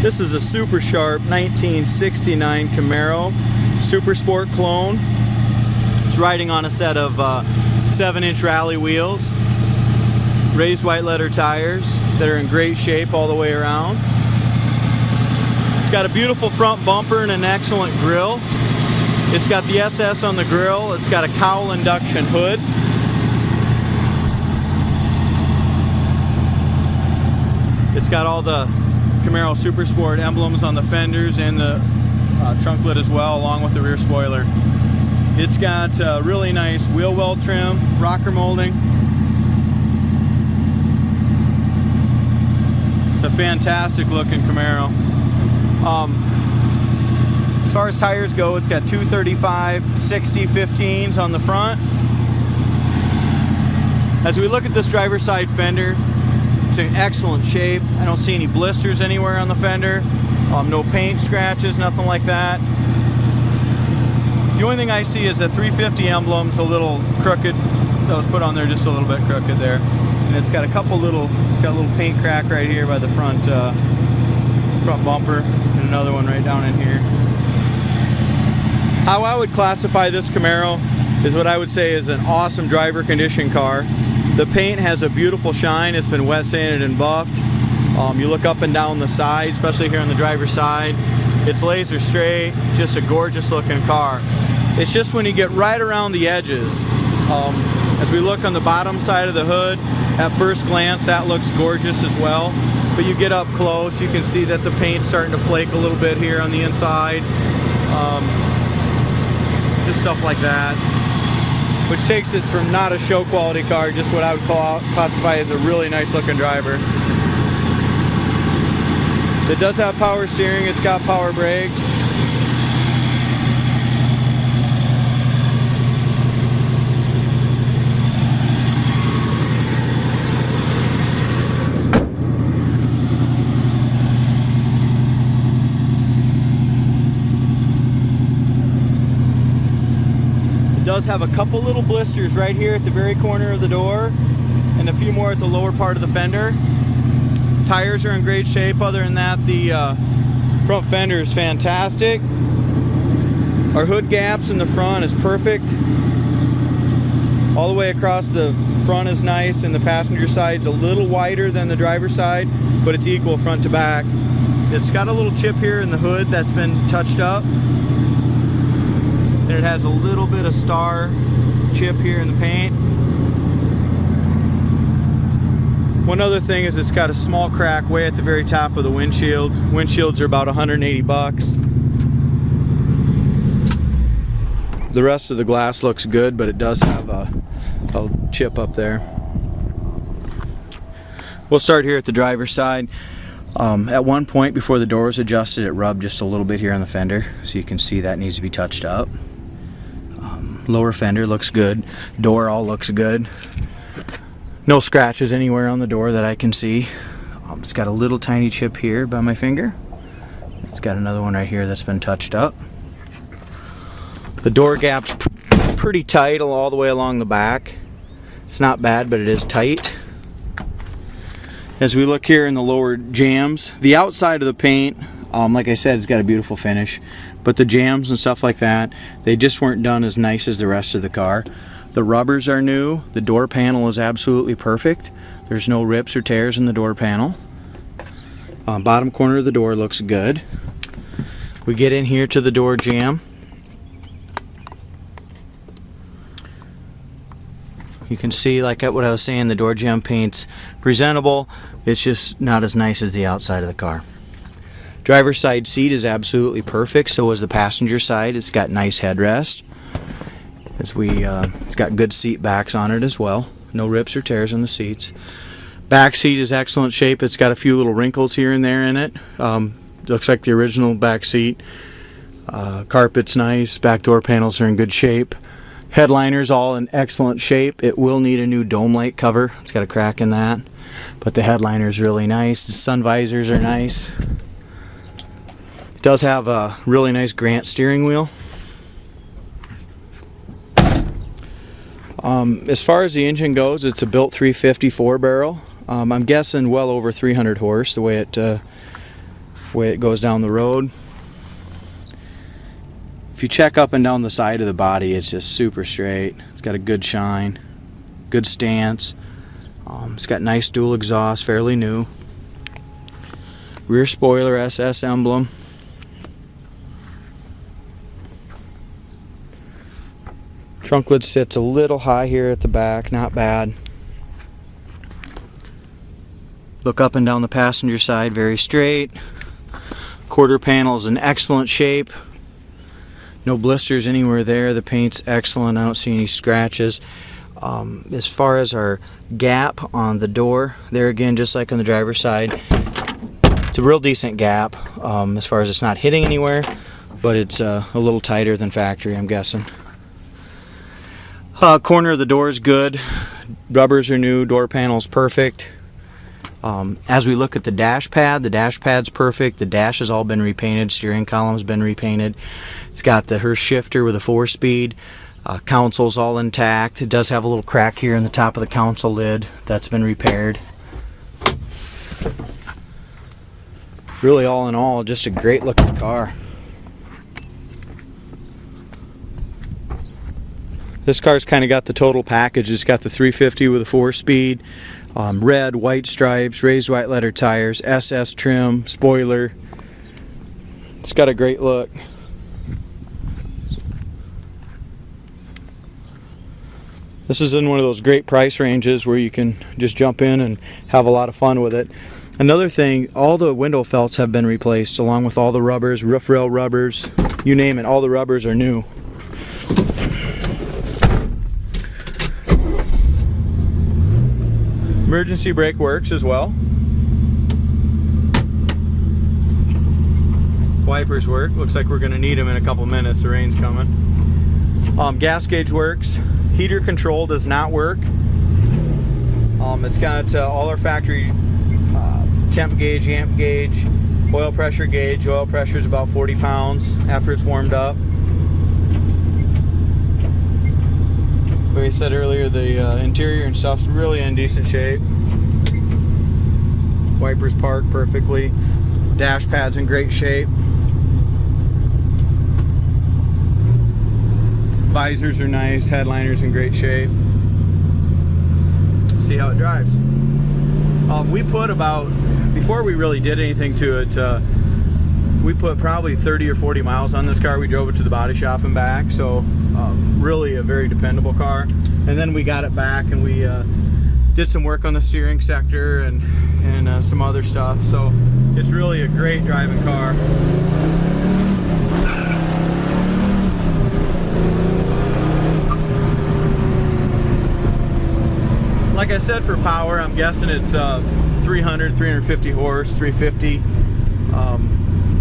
This is a super sharp 1969 Camaro Super Sport clone. It's riding on a set of 7-inch rally wheels, raised white leather tires that are in great shape all the way around. It's got a beautiful front bumper and an excellent grille. It's got the SS on the grille. It's got a cowl induction hood. It's got all the Camaro Super Sport emblems on the fenders and the trunk lid as well, along with the rear spoiler. It's got really nice wheel well trim, rocker molding. It's a fantastic looking Camaro. As far as tires go, it's got 235 60/15s on the front. As we look at this driver's side fender, it's in excellent shape. I don't see any blisters anywhere on the fender. No paint scratches, nothing like that. The only thing I see is the 350 emblem's a little crooked. That was put on there just a little bit crooked there. And it's got a couple little, it's got a little paint crack right here by the front bumper, and another one right down in here. How I would classify this Camaro is what I would say is an awesome driver condition car. The paint has a beautiful shine. It's been wet sanded and buffed. You look up and down the side, especially here on the driver's side. It's laser straight, just a gorgeous looking car. It's just when you get right around the edges, as we look on the bottom side of the hood, at first glance that looks gorgeous as well. But you get up close, you can see that the paint's starting to flake a little bit here on the inside. Just stuff like that, which takes it from not a show quality car, just what I would classify as a really nice looking driver. It does have power steering, it's got power brakes. It does have a couple little blisters right here at the very corner of the door, and a few more at the lower part of the fender. Tires are in great shape. Other than that, the front fender is fantastic. Our hood gaps in the front is perfect. All the way across the front is nice, and the passenger side's a little wider than the driver's side, but it's equal front to back. It's got a little chip here in the hood that's been touched up. And it has a little bit of star chip here in the paint. One other thing is it's got a small crack way at the very top of the windshield. Windshields are about 180 bucks. The rest of the glass looks good, but it does have a chip up there. We'll start here at the driver's side. At one point before the door was adjusted, it rubbed just a little bit here on the fender, so you can see that needs to be touched up. Lower fender looks good. Door all looks good. No scratches anywhere on the door that I can see. It's got a little tiny chip here by my finger. It's got another one right here that's been touched up. The door gap's pretty tight all the way along the back. It's not bad, but it is tight. As we look here in the lower jambs, the outside of the paint, like I said, it's got a beautiful finish, but the jambs and stuff like that, they just weren't done as nice as the rest of the car. The rubbers are new. The door panel is absolutely perfect. There's no rips or tears in the door panel. Bottom corner of the door looks good. We get in here to the door jamb. You can see, like what I was saying, the door jamb paint's presentable. It's just not as nice as the outside of the car. Driver's side seat is absolutely perfect. So is the passenger side. It's got nice headrest. It's got good seat backs on it as well. No rips or tears on the seats. Back seat is excellent shape. It's got a few little wrinkles here and there in it. Looks like the original back seat. Carpet's nice. Back door panels are in good shape. Headliner's all in excellent shape. It will need a new dome light cover. It's got a crack in that. But the headliner's really nice. The sun visors are nice. It does have a really nice Grant steering wheel. As far as the engine goes, it's a built 354 barrel. I'm guessing well over 300 horse the way it way it goes down the road. If you check up and down the side of the body, it's just super straight. It's got a good shine, good stance. It's got nice dual exhaust, fairly new. Rear spoiler SS emblem. Trunk lid sits a little high here at the back, not bad. Look up and down the passenger side, very straight. Quarter panel is in excellent shape. No blisters anywhere there. The paint's excellent. I don't see any scratches. As far as our gap on the door, there again, just like on the driver's side, it's a real decent gap. As far as it's not hitting anywhere, but it's a little tighter than factory, I'm guessing. Corner of the door is good. Rubbers are new. Door panel's perfect. As we look at the dash pad's perfect. The dash has all been repainted. Steering column's been repainted. It's got the Hurst shifter with a 4-speed. Console's all intact. It does have a little crack here in the top of the console lid. That's been repaired. Really, all in all, just a great looking car. This car's kind of got the total package. It's got the 350 with a 4-speed, red, white stripes, raised white letter tires, SS trim, spoiler. It's got a great look. This is in one of those great price ranges where you can just jump in and have a lot of fun with it. Another thing, all the window felts have been replaced along with all the rubbers, roof rail rubbers, you name it, all the rubbers are new. Emergency brake works as well. Wipers work. Looks like we're going to need them in a couple minutes. The rain's coming. Gas gauge works. Heater control does not work. It's got all our factory temp gauge, amp gauge, oil pressure gauge. Oil pressure is about 40 pounds after it's warmed up. Like I said earlier, the interior and stuff's really in decent shape. Wipers park perfectly. Dash pad's in great shape. Visors are nice. Headliner's in great shape. See how it drives. We put about, before we really did anything to it, we put probably 30 or 40 miles on this car. We drove it to the body shop and back, so really a very dependable car. And then we got it back and we did some work on the steering sector and some other stuff. So it's really a great driving car. Like I said, for power, I'm guessing it's 300, 350 horse, 350.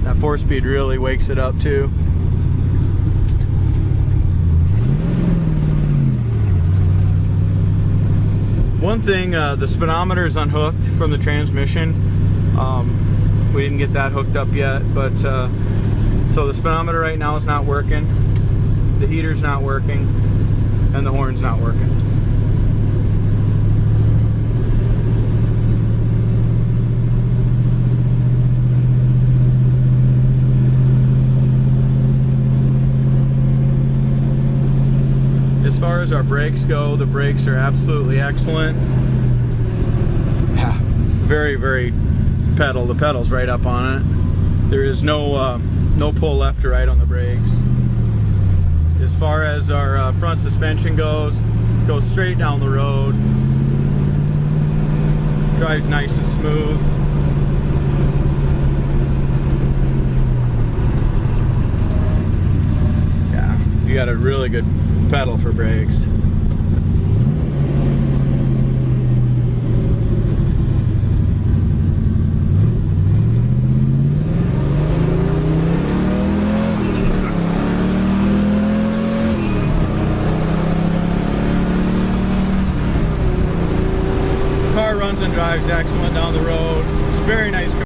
That 4-speed really wakes it up too. One thing, the speedometer is unhooked from the transmission. We didn't get that hooked up yet, but so the speedometer right now is not working, the heater's not working, and the horn's not working. As far as our brakes go, the brakes are absolutely excellent. Yeah, very, very pedal. The pedal's right up on it. There is no pull left or right on the brakes. As far as our front suspension goes straight down the road. Drives nice and smooth. Yeah, you got a really good pedal for brakes. Car runs and drives excellent down the road. It's a very nice car.